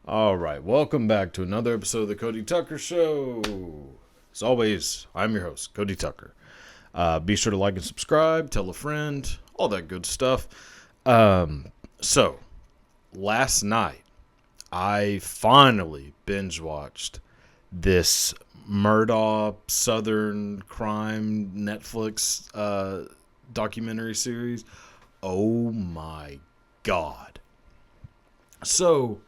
All right, welcome back to another episode of the Cody Tucker Show. As always, I'm your host, Cody Tucker. Be sure to like and subscribe, tell a friend, all that good stuff. So, last night, I finally binge watched this Murdaugh Southern Crime Netflix documentary series. Oh my God. So,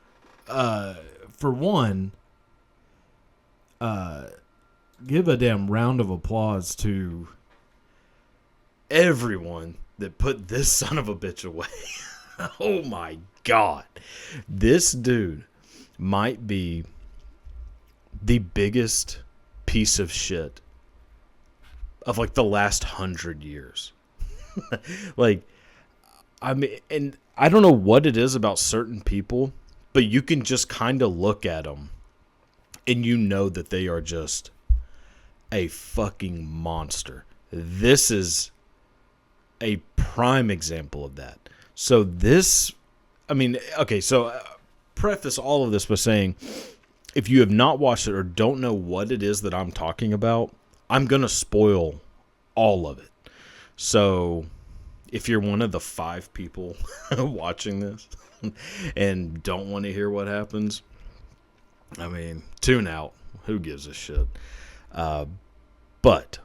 for one, give a damn round of applause to everyone that put this son of a bitch away. Oh my God. This dude might be the biggest piece of shit of like the last 100 years. Like, I mean, and I don't know what it is about certain people, but you can just kind of look at them and you know that they are just a fucking monster. This is a prime example of that. So preface all of this by saying, if you have not watched it or don't know what it is that I'm talking about, I'm going to spoil all of it. So if you're one of the 5 people watching this and don't want to hear what happens, I mean, tune out. Who gives a shit? But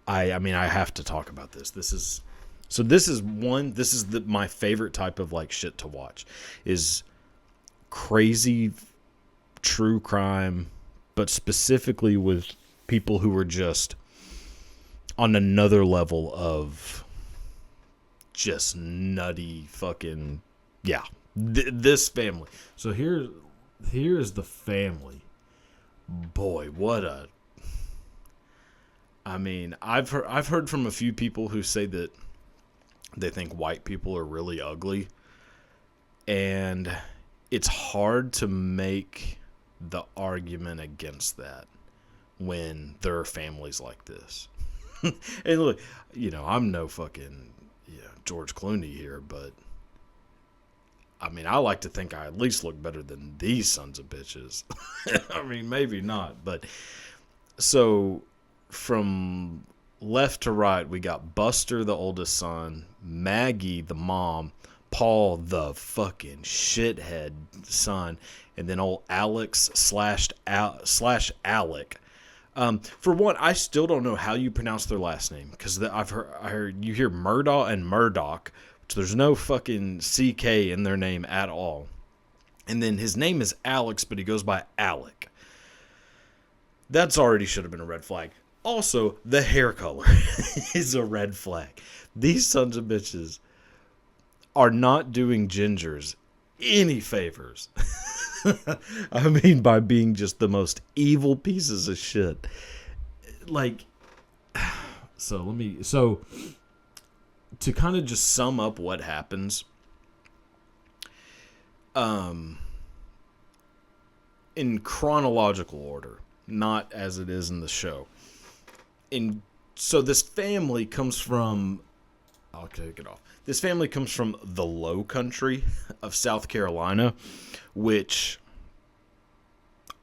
I have to talk about this. This is my favorite type of like shit to watch is crazy true crime, but specifically with people who are just on another level of just nutty fucking, yeah, this family. So here's the family. Boy, I've heard from a few people who say that they think white people are really ugly, and it's hard to make the argument against that when there are families like this. And look, I'm no fucking George Clooney here, but I mean, I like to think I at least look better than these sons of bitches. I mean, maybe not, but so from left to right, we got Buster, the oldest son, Maggie, the mom, Paul, the fucking shithead son, and then old Alex slash Alec. For one, I still don't know how you pronounce their last name, because I heard you hear Murdaugh and Murdaugh, which there's no fucking CK in their name at all. And then his name is Alex, but he goes by Alec. That's already should have been a red flag. Also, the hair color is a red flag. These sons of bitches are not doing gingers any favors. I mean, by being just the most evil pieces of shit. Like, so to kind of just sum up what happens, in chronological order, not as it is in the show. So this family comes from, I'll take it off. This family comes from the Low Country of South Carolina, which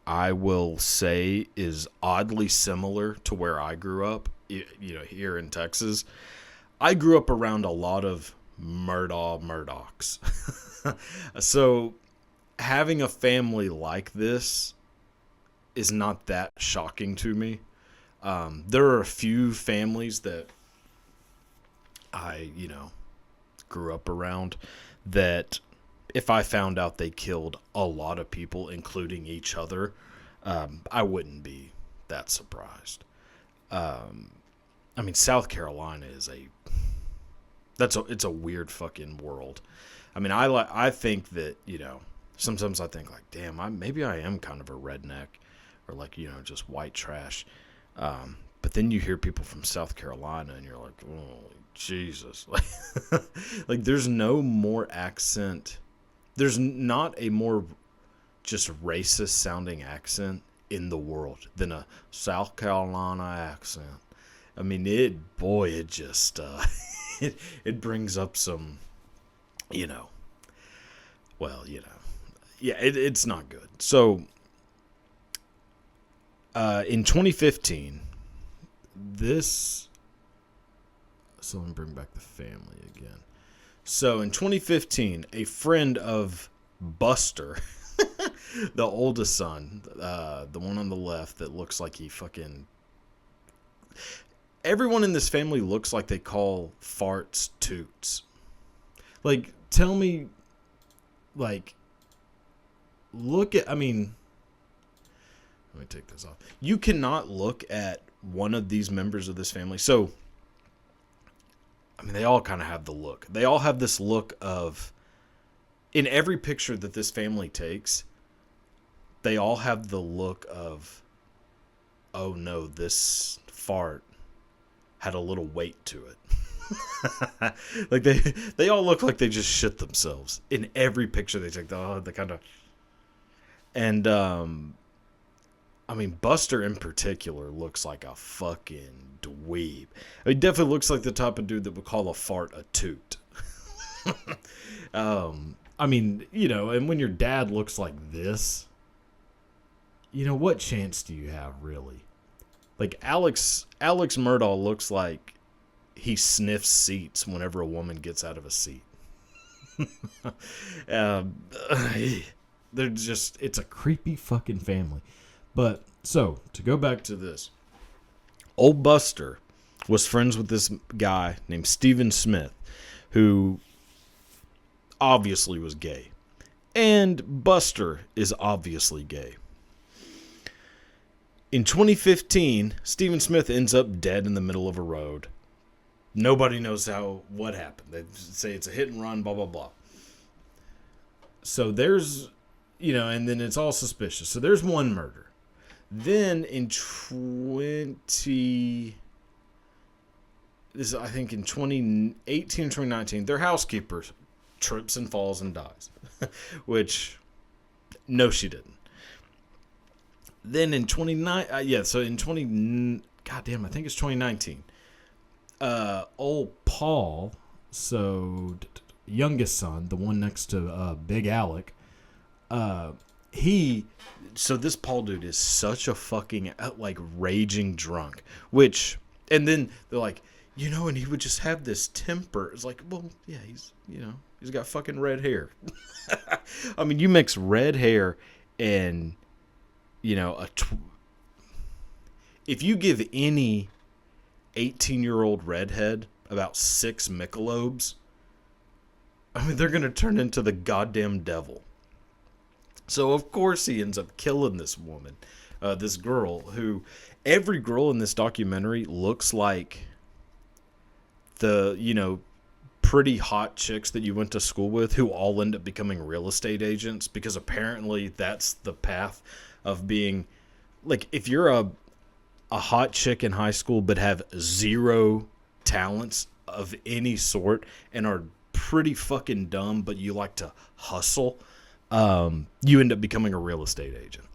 I will say is oddly similar to where I grew up, here in Texas. I grew up around a lot of Murdaughs. So having a family like this is not that shocking to me. There are a few families that I, grew up around that if I found out they killed a lot of people, including each other, I wouldn't be that surprised. South Carolina is it's a weird fucking world. I mean, I think that, sometimes I think like, damn, maybe I am kind of a redneck or like, just white trash. But then you hear people from South Carolina and you're like, oh, Jesus. Like there's no more accent. There's not a more just racist sounding accent in the world than a South Carolina accent. I mean, it just, it brings up some, yeah, it's not good. So, in 2015, so let me bring back the family again. So in 2015, a friend of Buster, the oldest son, the one on the left that looks like he fucking... Everyone in this family looks like they call farts toots. Like, tell me, like, look at, I mean, let me take this off. You cannot look at one of these members of this family. So, I mean, they all kind of have the look. They all have this look of, in every picture that this family takes, they all have the look of, oh no, this fart had a little weight to it. Like they all look like they just shit themselves in every picture they take. They kind of, and I mean, Buster in particular looks like a fucking dweeb. He definitely looks like the type of dude that would call a fart a toot. I mean, you know, and when your dad looks like this, you know, what chance do you have, really? Like, Alex Murdaugh looks like he sniffs seats whenever a woman gets out of a seat. They're just, it's a creepy fucking family. But, so, to go back to this. Old Buster was friends with this guy named Stephen Smith, who obviously was gay. And Buster is obviously gay. In 2015, Stephen Smith ends up dead in the middle of a road. Nobody knows what happened. They say it's a hit and run, blah, blah, blah. So there's, you know, and then it's all suspicious. So there's one murder. Then in 2018 or 2019, their housekeeper trips and falls and dies. Which, no, she didn't. Then in 2019, old Paul, so youngest son, the one next to Big Alec, so this Paul dude is such a fucking, like, raging drunk, which, and then they're like, you know, and he would just have this temper. It's like, well, yeah, he's got fucking red hair. I mean, you mix red hair and, you know, if you give any 18-year-old redhead about 6 Michelobes, I mean, they're going to turn into the goddamn devil. So, of course, he ends up killing this woman, this girl, who every girl in this documentary looks like the, you know, pretty hot chicks that you went to school with who all end up becoming real estate agents, because apparently that's the path of being, like, if you're a hot chick in high school but have zero talents of any sort and are pretty fucking dumb but you like to hustle, you end up becoming a real estate agent.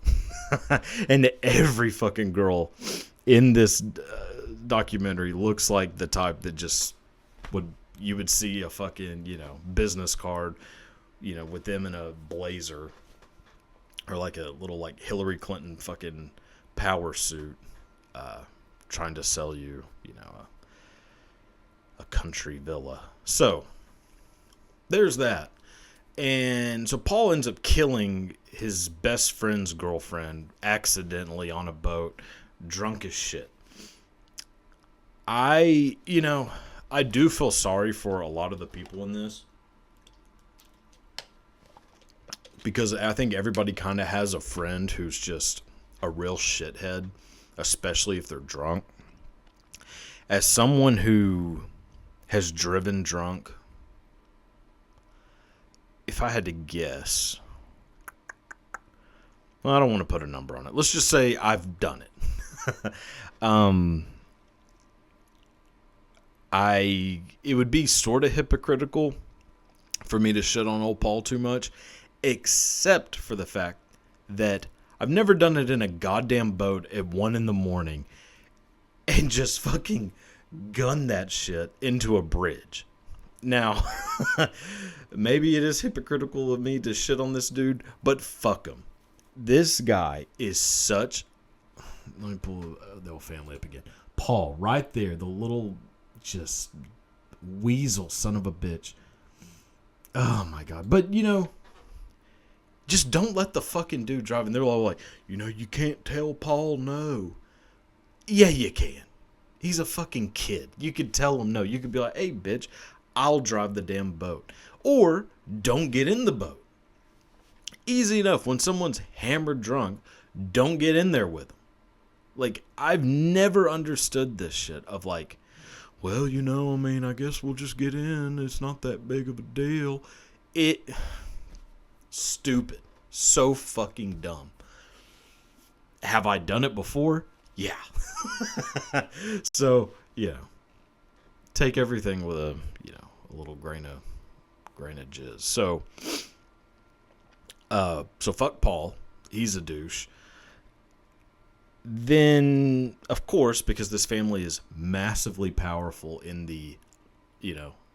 And every fucking girl in this documentary looks like the type that just you would see a fucking, you know, business card, you know, with them in a blazer or like a little, like, Hillary Clinton fucking power suit, trying to sell you, you know, a country villa. So there's that. And so Paul ends up killing his best friend's girlfriend accidentally on a boat, drunk as shit. I do feel sorry for a lot of the people in this, because I think everybody kind of has a friend who's just a real shithead, especially if they're drunk. As someone who has driven drunk, if I had to guess, well, I don't want to put a number on it. Let's just say I've done it. It would be sort of hypocritical for me to shit on old Paul too much, except for the fact that I've never done it in a goddamn boat at 1 a.m. and just fucking gun that shit into a bridge. Now, maybe it is hypocritical of me to shit on this dude, but fuck him. This guy is such... Let me pull the whole family up again. Paul, right there, the little just weasel son of a bitch. Oh my God. But, just don't let the fucking dude drive. And they're all like, you can't tell Paul no. Yeah, you can. He's a fucking kid. You could tell him no. You could be like, hey, bitch, I'll drive the damn boat. Or don't get in the boat. Easy enough. When someone's hammered drunk, don't get in there with them. Like, I've never understood this shit of like, well, I guess we'll just get in. It's not that big of a deal. Stupid. So fucking dumb. Have I done it before? Yeah. So, take everything with a little grain of jizz. So fuck Paul. He's a douche. Then, of course, because this family is massively powerful in the,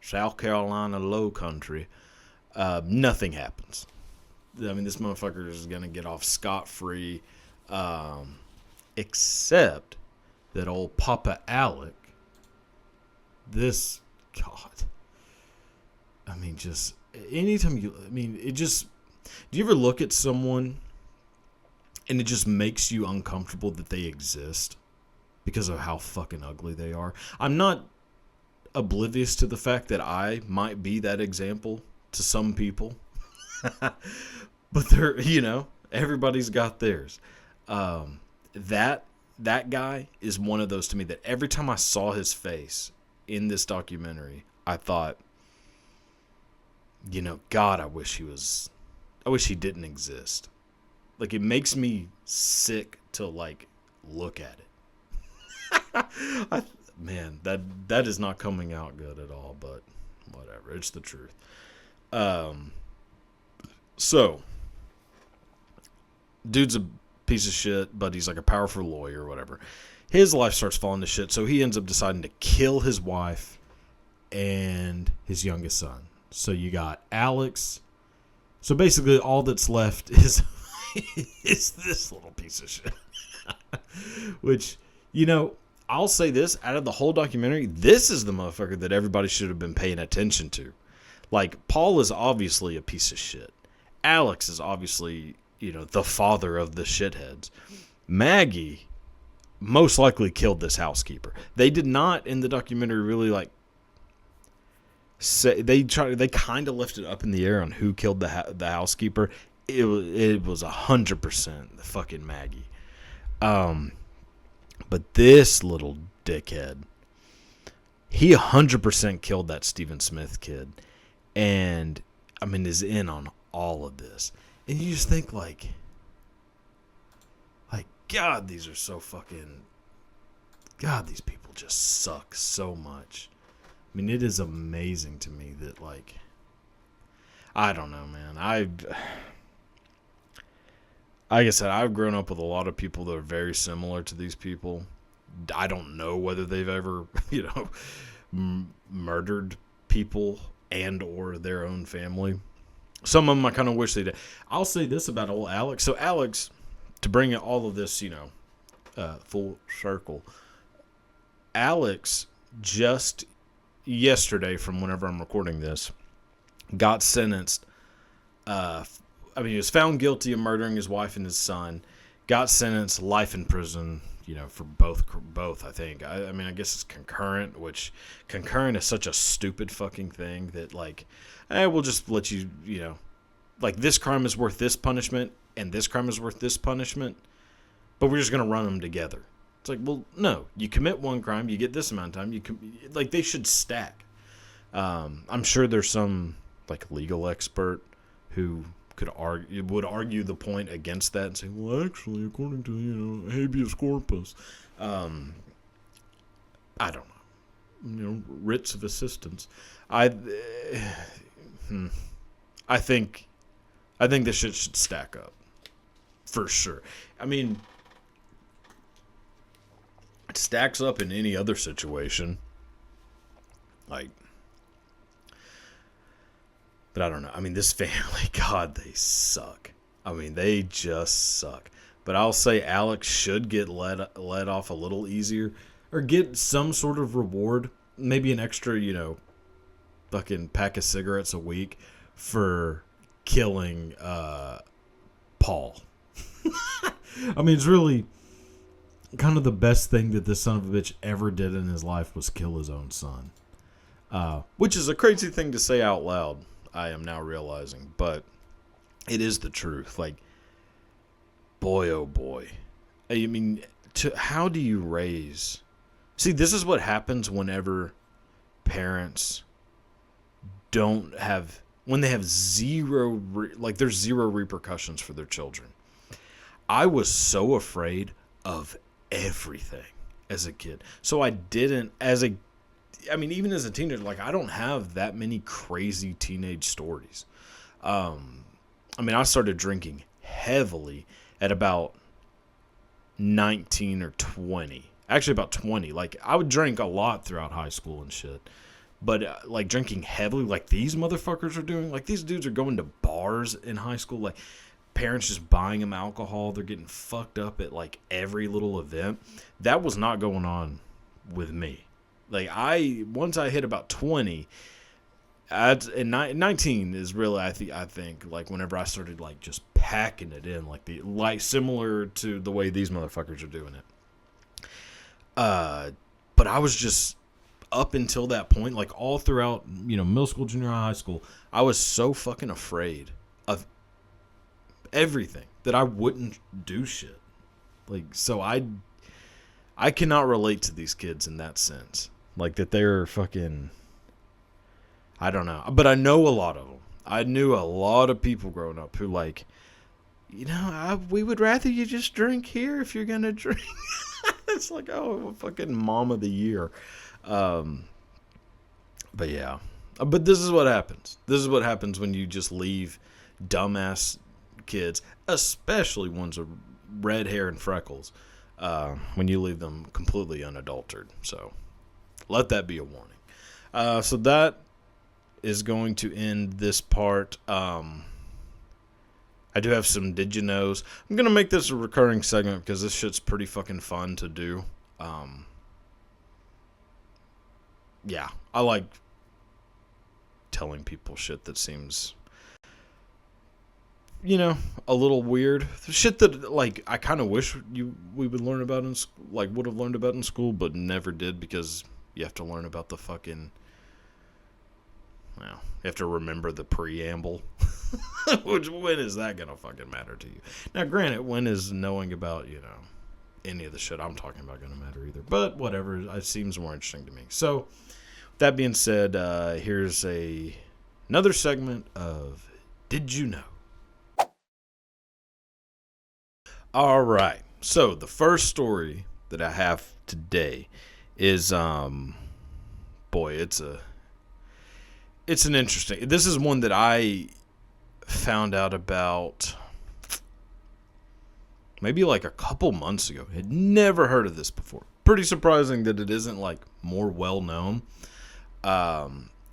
South Carolina low country, nothing happens. I mean, this motherfucker is going to get off scot-free, except that old Papa Alec, God. I mean, just, anytime do you ever look at someone and it just makes you uncomfortable that they exist because of how fucking ugly they are? I'm not oblivious to the fact that I might be that example to some people. But they're, everybody's got theirs. That guy is one of those to me that every time I saw his face in this documentary, I thought, God, I wish he didn't exist. Like, it makes me sick to, like, look at it. Man, that is not coming out good at all, but whatever. It's the truth. So, dude's a piece of shit, but he's like a powerful lawyer or whatever. His life starts falling to shit, so he ends up deciding to kill his wife and his youngest son. So you got Alex. So basically all that's left is this little piece of shit. Which, I'll say this, out of the whole documentary, this is the motherfucker that everybody should have been paying attention to. Like, Paul is obviously a piece of shit. Alex is obviously, the father of the shitheads. Maggie most likely killed this housekeeper. They did not, in the documentary, really, like, say, they kind of left it up in the air on who killed the housekeeper. It was 100% the fucking Maggie. But this little dickhead, he 100% killed that Stephen Smith kid. And, is in on all of this. And you just think, like, God, these are so fucking... God, these people just suck so much. It is amazing to me that, like... I don't know, man. Like I said, I've grown up with a lot of people that are very similar to these people. I don't know whether they've ever, murdered people and or their own family. Some of them I kind of wish they did. I'll say this about old Alex. So Alex, to bring all of this, full circle, Alex just yesterday, from whenever I'm recording this, got sentenced. He was found guilty of murdering his wife and his son. Got sentenced life in prison, for both. I think. I guess it's concurrent, which concurrent is such a stupid fucking thing that, like, we'll just let you, like, this crime is worth this punishment and this crime is worth this punishment, but we're just gonna run them together. It's like, well, no, you commit one crime, you get this amount of time. They should stack. I'm sure there's some, like, legal expert who would argue the point against that and say, well, actually, according to, habeas corpus, I don't know, writs of assistance. I think this shit should stack up for sure. It stacks up in any other situation. Like, But I don't know. I mean, this family, God, they suck. I mean, they just suck. But I'll say Alex should get let off a little easier, or get some sort of reward, maybe an extra, fucking pack of cigarettes a week for killing Paul. I mean, it's really kind of the best thing that this son of a bitch ever did in his life was kill his own son. Which is a crazy thing to say out loud, I am now realizing, but it is the truth. Like, boy, oh boy. I mean, how do you raise... See, this is what happens whenever parents don't have... When they have there's zero repercussions for their children. I was so afraid of everything as a kid. So I didn't, even as a teenager, like, I don't have that many crazy teenage stories. I started drinking heavily at about 19 or 20. Actually, about 20. Like, I would drink a lot throughout high school and shit. But, like, drinking heavily, like these motherfuckers are doing. Like, these dudes are going to bars in high school. Like, parents just buying them alcohol. They're getting fucked up at, like, every little event. That was not going on with me. Like, once I hit about 20, and 19 is really, I think, like, whenever I started, like, just packing it in, like similar to the way these motherfuckers are doing it. But I was just, up until that point, like, all throughout, middle school, junior high school, I was so fucking afraid of everything that I wouldn't do shit. Like, so I cannot relate to these kids in that sense. Like, that they're fucking, I don't know. But I know a lot of them. I knew a lot of people growing up who, like, we would rather you just drink here if you're going to drink. It's like, oh, fucking mom of the year. But yeah. But this is what happens. This is what happens when you just leave dumbass kids, especially ones with red hair and freckles, when you leave them completely unadulterated. So let that be a warning. So that is going to end this part. I do have some did you knows. I'm going to make this a recurring segment because this shit's pretty fucking fun to do. Yeah, I like telling people shit that seems, a little weird. Shit that, like, I kind of wish we would learn about would have learned about in school, but never did because you have to learn about the fucking, you have to remember the preamble. Which, when is that going to fucking matter to you? Now, granted, when is knowing about, any of the shit I'm talking about going to matter either? But whatever, it seems more interesting to me. So, that being said, here's another segment of Did You Know? All right. So, the first story that I have today is, it's an interesting, this is one that I found out about maybe like a couple months ago. Had never heard of this before. Pretty surprising that it isn't, like, more well known.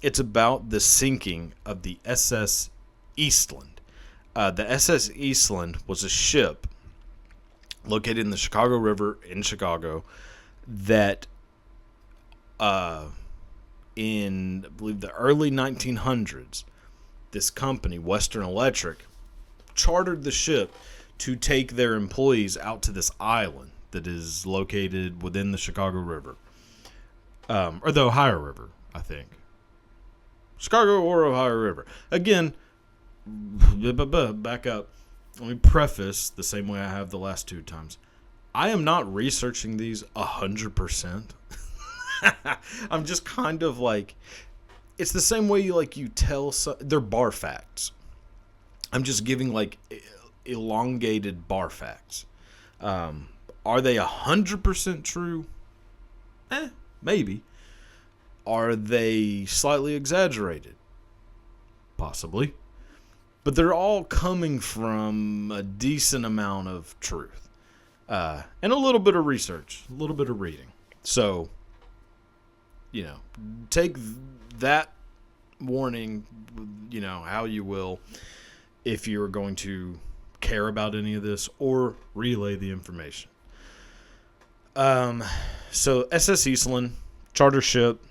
It's about the sinking of the SS Eastland. The SS Eastland was a ship located in the Chicago River in Chicago that in, I believe, the early 1900s, this company, Western Electric, chartered the ship to take their employees out to this island that is located within the Chicago River. Or the Ohio River, I think. Chicago or Ohio River. Again, back up. Let me preface the same way I have the last two times. I am not researching these 100%. I'm just kind of like, it's the same way you tell, they're bar facts. I'm just giving, like, elongated bar facts. Are they 100% true? Maybe. Are they slightly exaggerated? Possibly. But they're all coming from a decent amount of truth. And a little bit of research, a little bit of reading. So, take that warning, how you will, if you're going to care about any of this or relay the information. So SS Eastland, charter ship,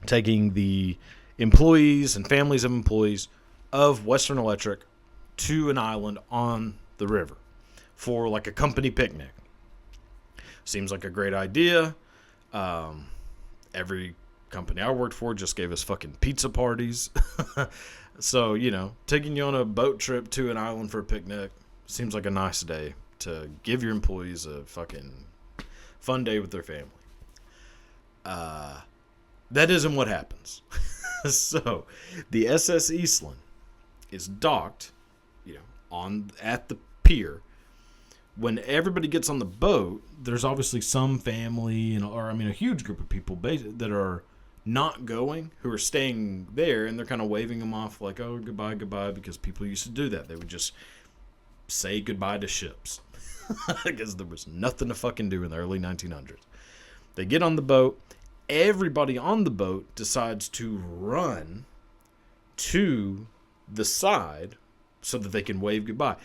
taking the employees and families of employees of Western Electric to an island on the river for like a company picnic. Seems like a great idea. Every company I worked for just gave us fucking pizza parties. So, taking you on a boat trip to an island for a picnic seems like a nice day to give your employees a fucking fun day with their family. That isn't what happens. So, the SS Eastland is docked, at the pier. When everybody gets on the boat, there's obviously some family, a huge group of people that are not going, who are staying there, and they're kind of waving them off like, oh, goodbye, because people used to do that. They would just say goodbye to ships because there was nothing to fucking do in the early 1900s. They get on the boat. Everybody on the boat decides to run to the side so that they can wave goodbye.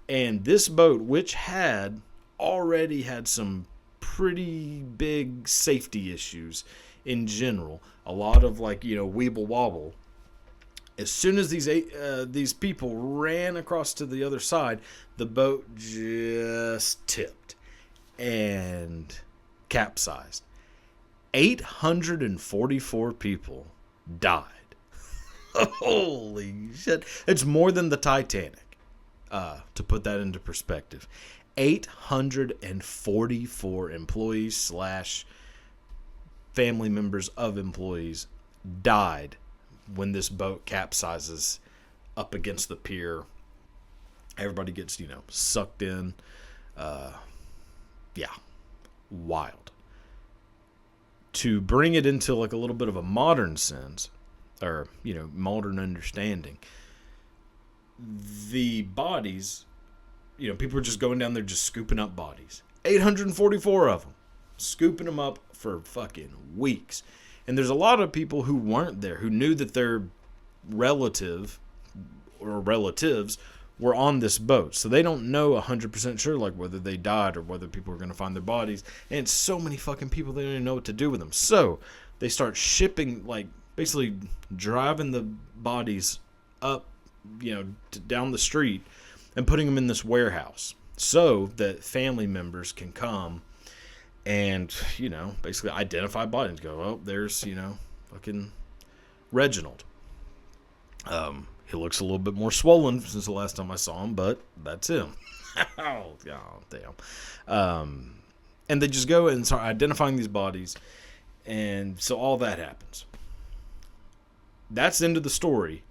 And this boat, which had already had some pretty big safety issues in general, a lot of weeble wobble. As soon as these people ran across to the other side, the boat just tipped and capsized. 844 people died. Holy shit. It's more than the Titanic. To put that into perspective, 844 employees / family members of employees died when this boat capsizes up against the pier. Everybody gets, sucked in. Wild. To bring it into like a little bit of a modern sense, or, modern understanding, the bodies, people are just going down there just scooping up bodies. 844 of them. Scooping them up for fucking weeks. And there's a lot of people who weren't there, who knew that their relative or relatives were on this boat. So they don't know 100% sure whether they died or whether people are going to find their bodies. And it's so many fucking people, they don't even know what to do with them. So they start shipping, basically driving the bodies up, down the street and putting them in this warehouse so that family members can come and, basically identify bodies. Go, oh, there's, fucking Reginald. He looks a little bit more swollen since the last time I saw him, but that's him. Oh, damn. And they just go and start identifying these bodies. And so all that happens. That's the end of the story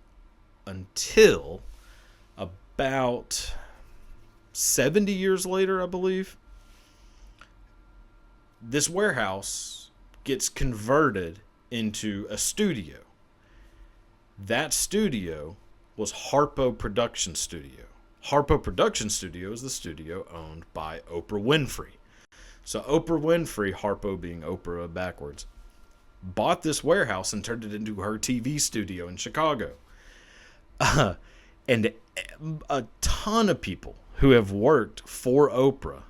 until about 70 years later, I believe. This warehouse gets converted into a studio. That studio was Harpo Production Studio. Harpo Production Studio is the studio owned by Oprah Winfrey. So Oprah Winfrey, Harpo being Oprah backwards, bought this warehouse and turned it into her TV studio in Chicago. And a ton of people who have worked for Oprah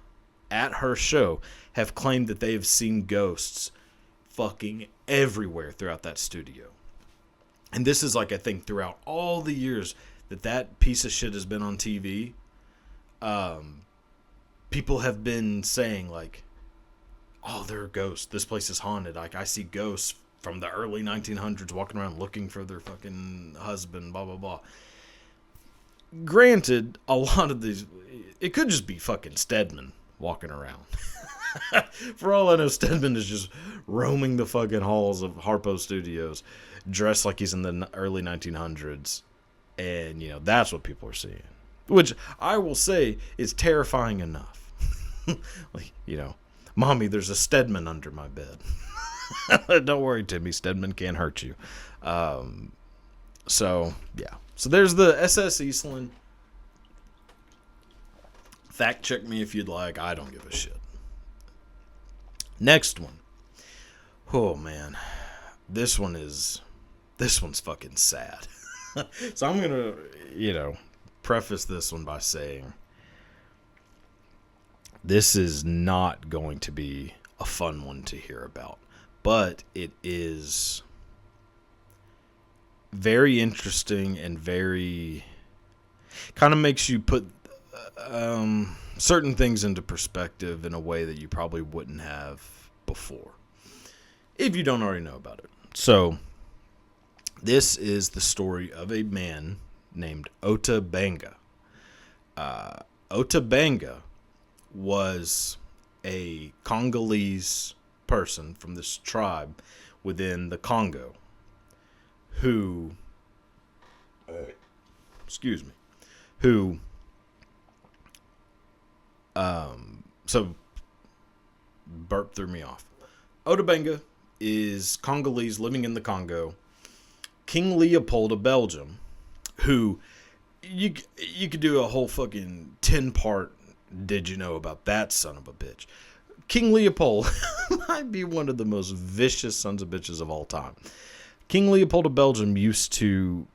at her show have claimed that they have seen ghosts fucking everywhere throughout that studio. And this is I think throughout all the years that piece of shit has been on TV, people have been saying oh, there are ghosts. This place is haunted. I see ghosts from the early 1900s walking around looking for their fucking husband, blah, blah, blah. Granted, a lot of these, it could just be fucking Stedman walking around. For all I know, Stedman is just roaming the fucking halls of Harpo Studios, dressed like he's in the early 1900s. And, that's what people are seeing. Which, I will say, is terrifying enough. Mommy, there's a Stedman under my bed. Don't worry, Timmy. Stedman can't hurt you. So, yeah. So there's the SS Eastland. Fact check me if you'd like. I don't give a shit. Next one. Oh, man. This one is this one's fucking sad. So I'm going to, preface this one by saying this is not going to be a fun one to hear about, but it is very interesting and very kind of makes you put certain things into perspective in a way that you probably wouldn't have before if you don't already know about it. So this is the story of a man named Ota Benga. Ota Benga was a Congolese person from this tribe within the Congo who so burp threw me off. Ota Benga is Congolese living in the Congo. King Leopold of Belgium, who you could do a whole fucking 10-part did you know about that son of a bitch. King Leopold might be one of the most vicious sons of bitches of all time. King Leopold of Belgium used to,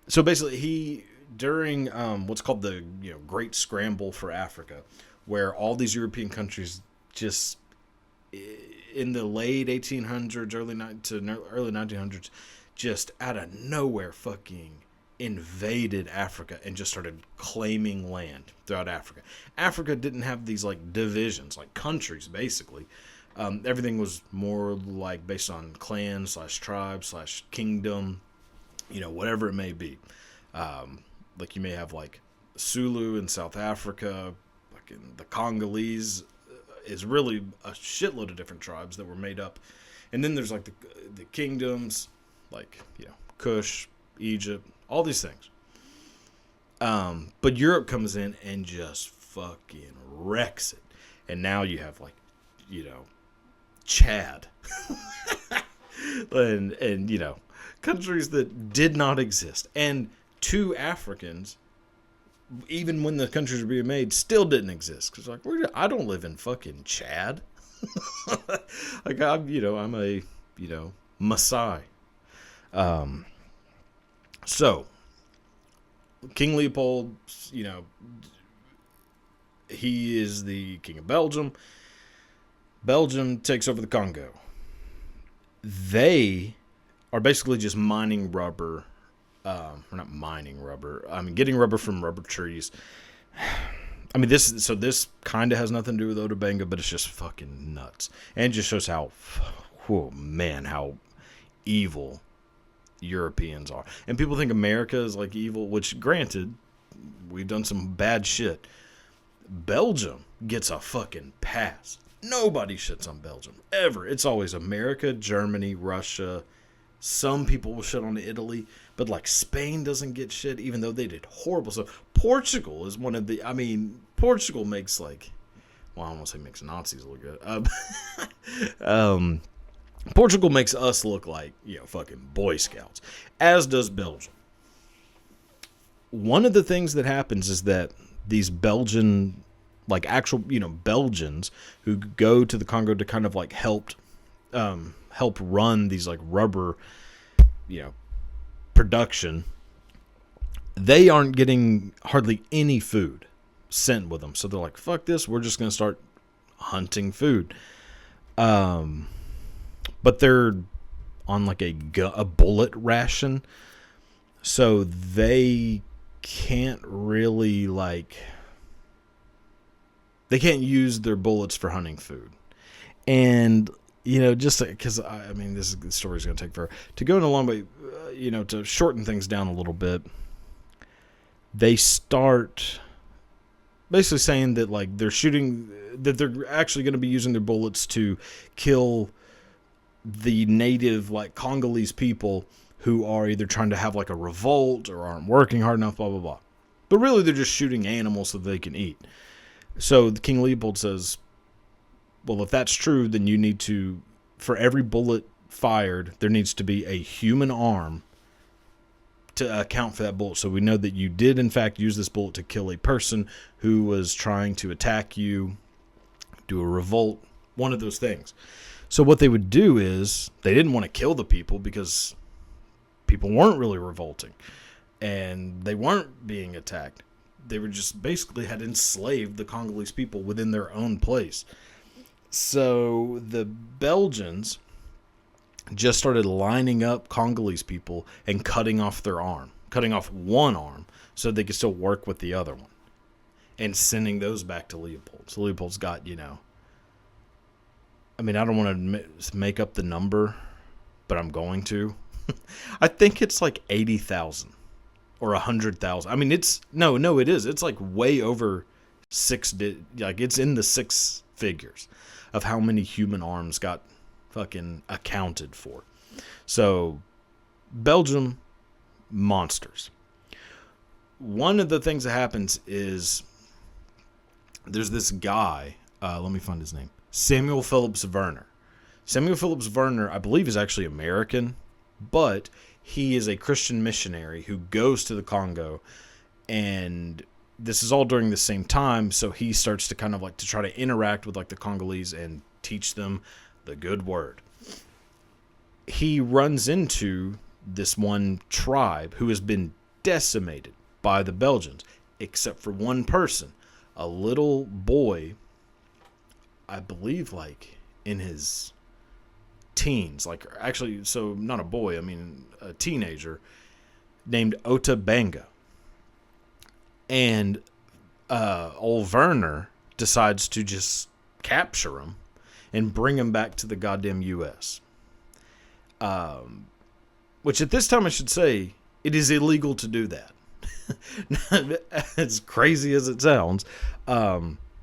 so basically he during what's called the Great Scramble for Africa, where all these European countries just in the late 1800s, early 1900s, just out of nowhere fucking invaded Africa and just started claiming land throughout Africa. Africa didn't have these like divisions, like countries basically. Everything was more like based on clan / tribe / kingdom, whatever it may be. Like you may have like Sulu in South Africa, like in the Congolese is really a shitload of different tribes that were made up. And then there's like the kingdoms, like, Kush, Egypt, all these things. But Europe comes in and just fucking wrecks it. And now you have like, Chad. and countries that did not exist. And two Africans, even when the countries were being made, still didn't exist. Because like, I don't live in fucking Chad. Like I'm a, Maasai. So King Leopold, he is the king of Belgium. Belgium takes over the Congo. They are basically just mining rubber. We're not mining rubber. Getting rubber from rubber trees. This kind of has nothing to do with Ota Benga, but it's just fucking nuts. And it just shows how evil Europeans are. And people think America is like evil, which granted, we've done some bad shit. Belgium gets a fucking pass. Nobody shits on Belgium, ever. It's always America, Germany, Russia. Some people will shit on Italy, but like Spain doesn't get shit, even though they did horrible stuff. Portugal is one of the, Portugal makes like, well, I don't want to say makes Nazis look good. Portugal makes us look like, fucking Boy Scouts, as does Belgium. One of the things that happens is that these Belgian, like actual, Belgians who go to the Congo to kind of like help run these like rubber, production, they aren't getting hardly any food sent with them. So they're like, fuck this, we're just going to start hunting food. But they're on like a bullet ration. So they can't really they can't use their bullets for hunting food. And, just because, this story's going to take forever. To go in a long way, to shorten things down a little bit, they start basically saying that, like, that they're actually going to be using their bullets to kill the native, like, Congolese people who are either trying to have, like, a revolt or aren't working hard enough, blah, blah, blah. But really, they're just shooting animals so they can eat. So the King Leopold says, well, if that's true, then you need to, for every bullet fired, there needs to be a human arm to account for that bullet. So we know that you did, in fact, use this bullet to kill a person who was trying to attack you, do a revolt, one of those things. So what they would do is, they didn't want to kill the people because people weren't really revolting, and they weren't being attacked. They were just basically had enslaved the Congolese people within their own place. So the Belgians just started lining up Congolese people and cutting off one arm so they could still work with the other one, and sending those back to Leopold. So Leopold's got, I mean, I don't want to make up the number, but I'm going to. I think it's like 80,000 or 100,000. I mean, it is. It's like way over it's in the six figures of how many human arms got fucking accounted for. So, Belgium, monsters. One of the things that happens is there's this guy, let me find his name, Samuel Phillips Werner. Samuel Phillips Werner, I believe, is actually American, but he is a Christian missionary who goes to the Congo, and this is all during the same time, so he starts to kind of like to try to interact with like the Congolese and teach them the good word. He runs into this one tribe who has been decimated by the Belgians, except for one person, a little boy, I believe like in his teens, like actually, so not a boy, I mean a teenager, named Ota Banga. And old Werner decides to just capture him and bring him back to the goddamn U.S. Which at this time I should say, it is illegal to do that. As crazy as it sounds,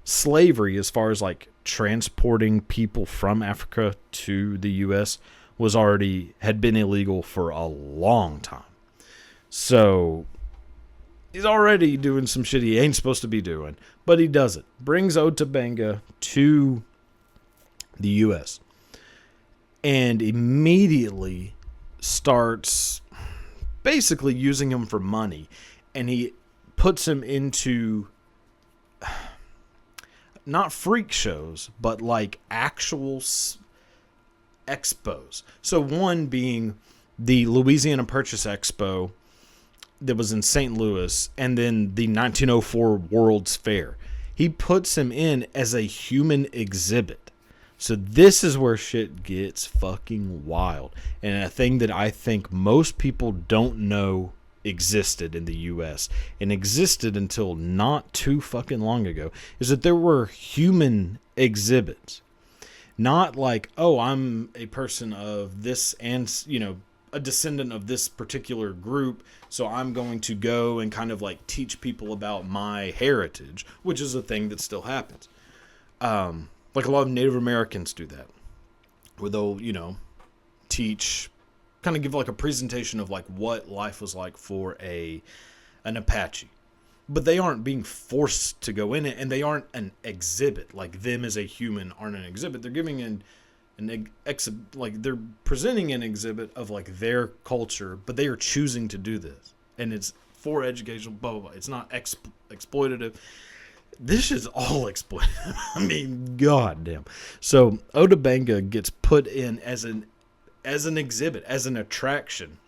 slavery, as far as like transporting people from Africa to the U.S., had been illegal for a long time. So he's already doing some shit he ain't supposed to be doing, but he does it. Brings Ota Banga to the U.S. and immediately starts basically using him for money, and he puts him into not freak shows, but like actual expos. So one being the Louisiana Purchase Expo that was in St. Louis, and then the 1904 World's Fair. He puts him in as a human exhibit. So this is where shit gets fucking wild. And a thing that I think most people don't know existed in the U.S. and existed until not too fucking long ago is that there were human exhibits. Not like, oh, I'm a person of this and, a descendant of this particular group, so I'm going to go and kind of like teach people about my heritage, which is a thing that still happens. Like a lot of Native Americans do that, where they'll, teach, kind of give like a presentation of like what life was like for an Apache. But they aren't being forced to go in it, and they aren't an exhibit. Like them as a human aren't an exhibit. They're giving they're presenting an exhibit of like their culture, but they are choosing to do this, and it's for educational, blah blah blah. It's not exploitative. This is all exploitative. I mean, goddamn. So Ota Banga gets put in as an exhibit, as an attraction,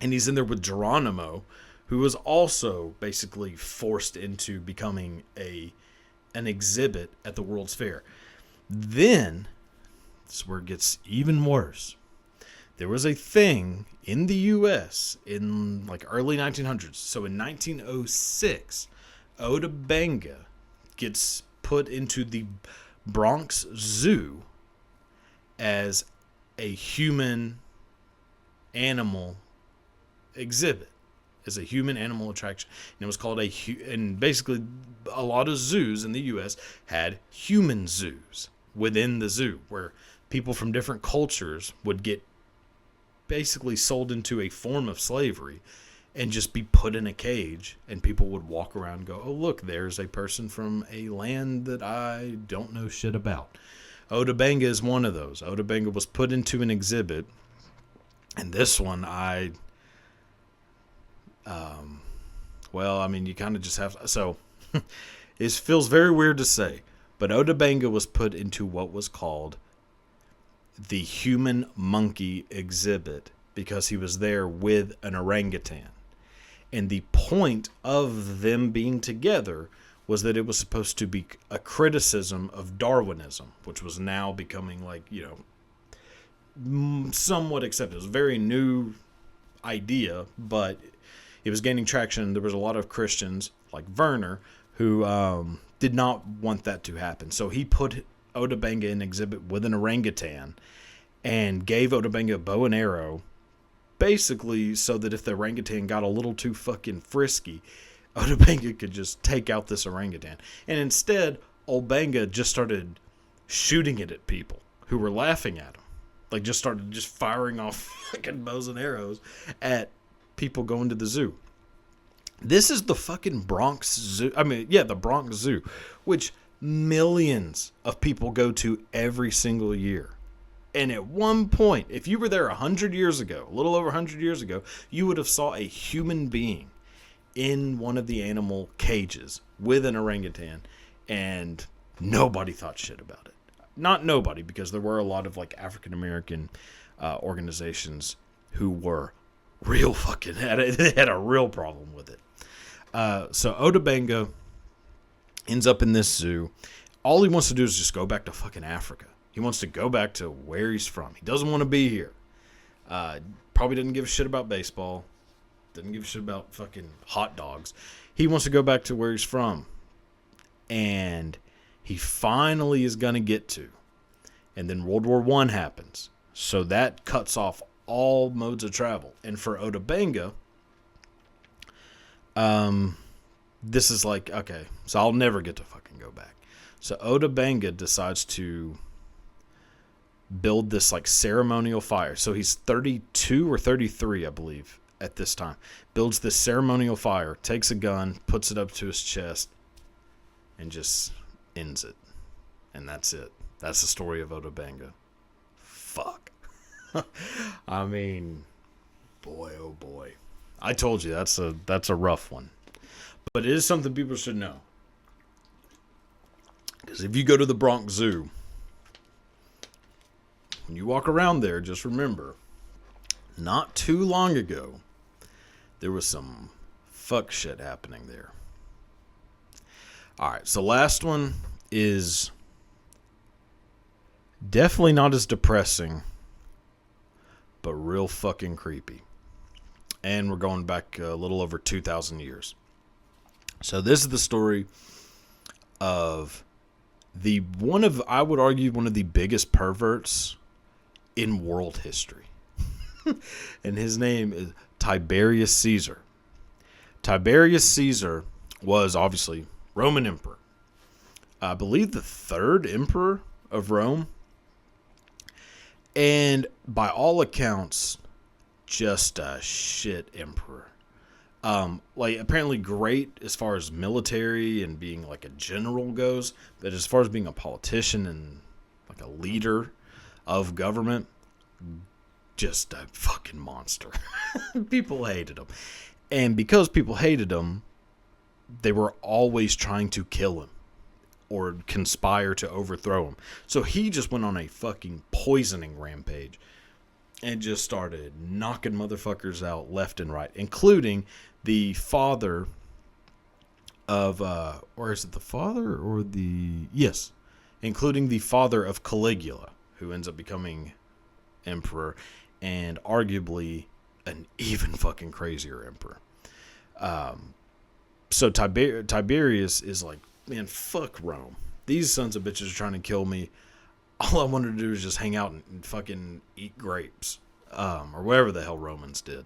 and he's in there with Geronimo, who was also basically forced into becoming an exhibit at the World's Fair. Then this is where it gets even worse. There was a thing in the U.S. in like early 1900s. So in 1906, Ota Banga gets put into the Bronx Zoo as a human animal exhibit, as a human animal attraction. And it was called and basically a lot of zoos in the U.S. had human zoos within the zoo, where people from different cultures would get basically sold into a form of slavery and just be put in a cage, and people would walk around and go, oh, look, there's a person from a land that I don't know shit about. Ota Banga is one of those. Ota Banga was put into an exhibit, and this one you kind of just have to, so it feels very weird to say, but Ota Banga was put into what was called the human monkey exhibit because he was there with an orangutan. And the point of them being together was that it was supposed to be a criticism of Darwinism, which was now becoming like, somewhat accepted. It was a very new idea, but it was gaining traction. There was a lot of Christians like Werner who did not want that to happen. So he put Ota Benga in exhibit with an orangutan and gave Ota Benga a bow and arrow, basically so that if the orangutan got a little too fucking frisky, Ota Benga could just take out this orangutan. And instead, Ota Benga just started shooting it at people who were laughing at him. Like, just started just firing off fucking bows and arrows at people going to the zoo. This is the fucking Bronx Zoo. The Bronx Zoo, which millions of people go to every single year. And at one point, if you were there 100 years ago, a little over 100 years ago, you would have saw a human being in one of the animal cages with an orangutan, and nobody thought shit about it. Not nobody, because there were a lot of like African American organizations who were real fucking they had a real problem with it. So Ota Benga ends up in this zoo. All he wants to do is just go back to fucking Africa. He wants to go back to where he's from. He doesn't want to be here. Probably doesn't give a shit about baseball. Doesn't give a shit about fucking hot dogs. He wants to go back to where he's from. And he finally is going to get to. And then World War I happens. So that cuts off all modes of travel. And for Ota Benga, this is like, okay, so I'll never get to fucking go back. So Ota Benga decides to build this like ceremonial fire. So he's 32 or 33, I believe, at this time. Builds this ceremonial fire, takes a gun, puts it up to his chest, and just ends it. And that's it. That's the story of Ota Benga. Fuck. I mean, boy, oh boy. I told you that's a rough one. But it is something people should know. Because if you go to the Bronx Zoo, when you walk around there, just remember, not too long ago, there was some fuck shit happening there. Alright, so last one is definitely not as depressing, but real fucking creepy. And we're going back a little over 2,000 years. So this is the story of I would argue, one of the biggest perverts in world history. And his name is Tiberius Caesar. Tiberius Caesar was obviously Roman emperor. I believe the third emperor of Rome. And by all accounts, just a shit emperor. Apparently great as far as military and being like a general goes, but as far as being a politician and like a leader of government, just a fucking monster. People hated him. And because people hated him, they were always trying to kill him or conspire to overthrow him. So he just went on a fucking poisoning rampage and just started knocking motherfuckers out left and right, including the father of, or is it the father or the, yes, including the father of Caligula, who ends up becoming emperor and arguably an even fucking crazier emperor. So Tiberius is like, man, fuck Rome. These sons of bitches are trying to kill me. All I wanted to do is just hang out and fucking eat grapes, or whatever the hell Romans did.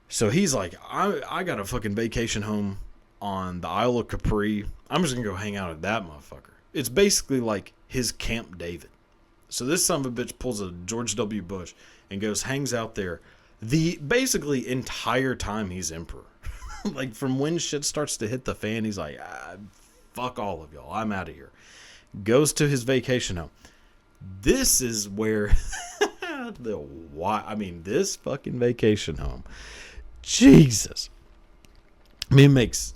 So he's like, I got a fucking vacation home on the Isle of Capri. I'm just gonna go hang out at that motherfucker. It's basically like his Camp David. So this son of a bitch pulls a George W. Bush and goes, hangs out there the basically entire time he's emperor. Like, from when shit starts to hit the fan, he's like, fuck all of y'all, I'm out of here. Goes to his vacation home. This is where this fucking vacation home, Jesus. I mean, it makes,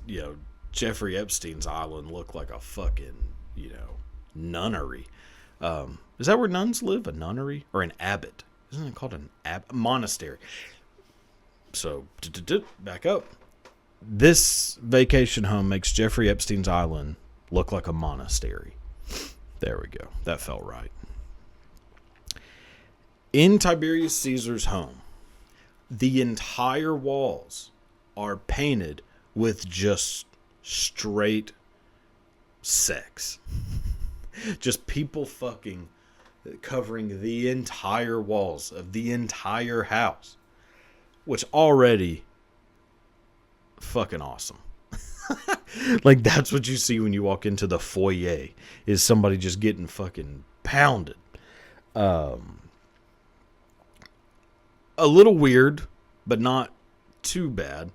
Jeffrey Epstein's island look like a fucking, nunnery. Is that where nuns live? A nunnery? Or an abbot? Isn't it called an monastery? So, back up. This vacation home makes Jeffrey Epstein's island look like a monastery. There we go. That felt right. In Tiberius Caesar's home, the entire walls are painted with just straight sex. Just people fucking, covering the entire walls of the entire house. Which already fucking awesome. Like, that's what you see when you walk into the foyer, is somebody just getting fucking pounded. A little weird, but not too bad.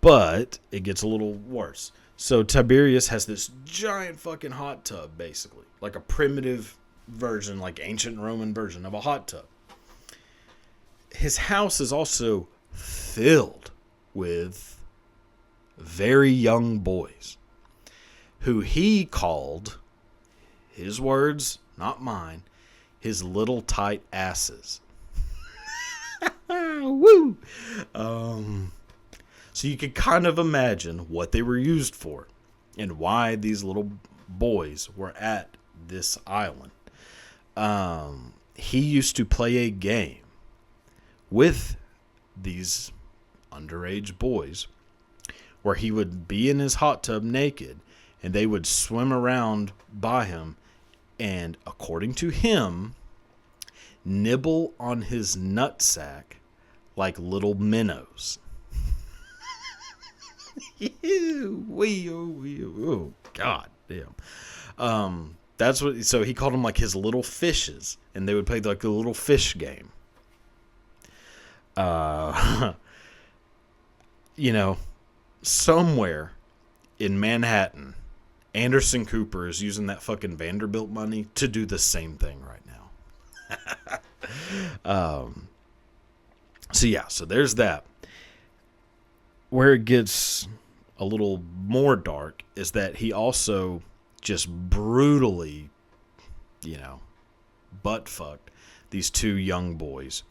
But it gets a little worse. So Tiberius has this giant fucking hot tub, basically. Like a primitive version, like ancient Roman version of a hot tub. His house is also filled with very young boys who he called, his words, not mine, his little tight asses. Woo! So you could kind of imagine what they were used for and why these little boys were at this island. He used to play a game with these underage boys where he would be in his hot tub naked and they would swim around by him and, according to him, nibble on his nutsack like little minnows. Oh, God damn. That's what, so he called them like his little fishes, and they would play like the little fish game. You know, somewhere in Manhattan, Anderson Cooper is using that fucking Vanderbilt money to do the same thing right now. So there's that. Where it gets a little more dark is that he also just brutally, butt fucked these two young boys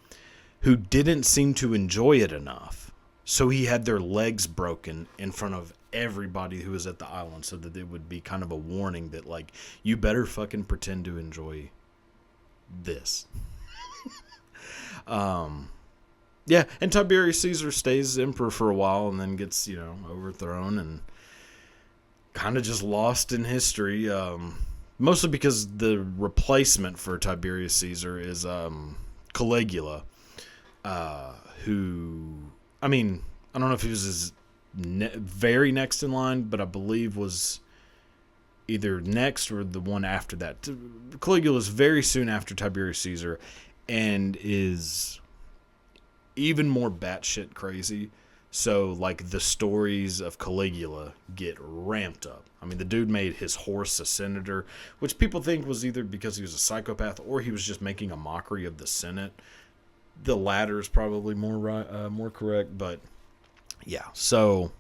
who didn't seem to enjoy it enough. So he had their legs broken in front of everybody who was at the island so that it would be kind of a warning that, like, you better fucking pretend to enjoy this. Yeah, and Tiberius Caesar stays emperor for a while and then gets, overthrown and kind of just lost in history. Mostly because the replacement for Tiberius Caesar is Caligula, who, I don't know if he was his very next in line, but I believe was either next or the one after that. Caligula is very soon after Tiberius Caesar and is even more batshit crazy. So, like, the stories of Caligula get ramped up. The dude made his horse a senator, which people think was either because he was a psychopath or he was just making a mockery of the Senate. The latter is probably more correct, but yeah. So,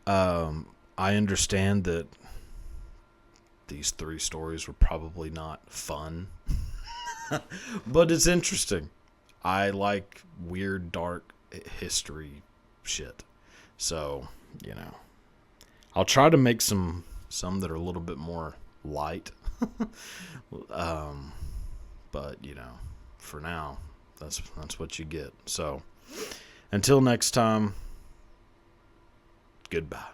I understand that these three stories were probably not fun, but it's interesting. I like weird, dark history shit. So, I'll try to make some that are a little bit more light. But, for now, that's what you get. So, until next time, goodbye.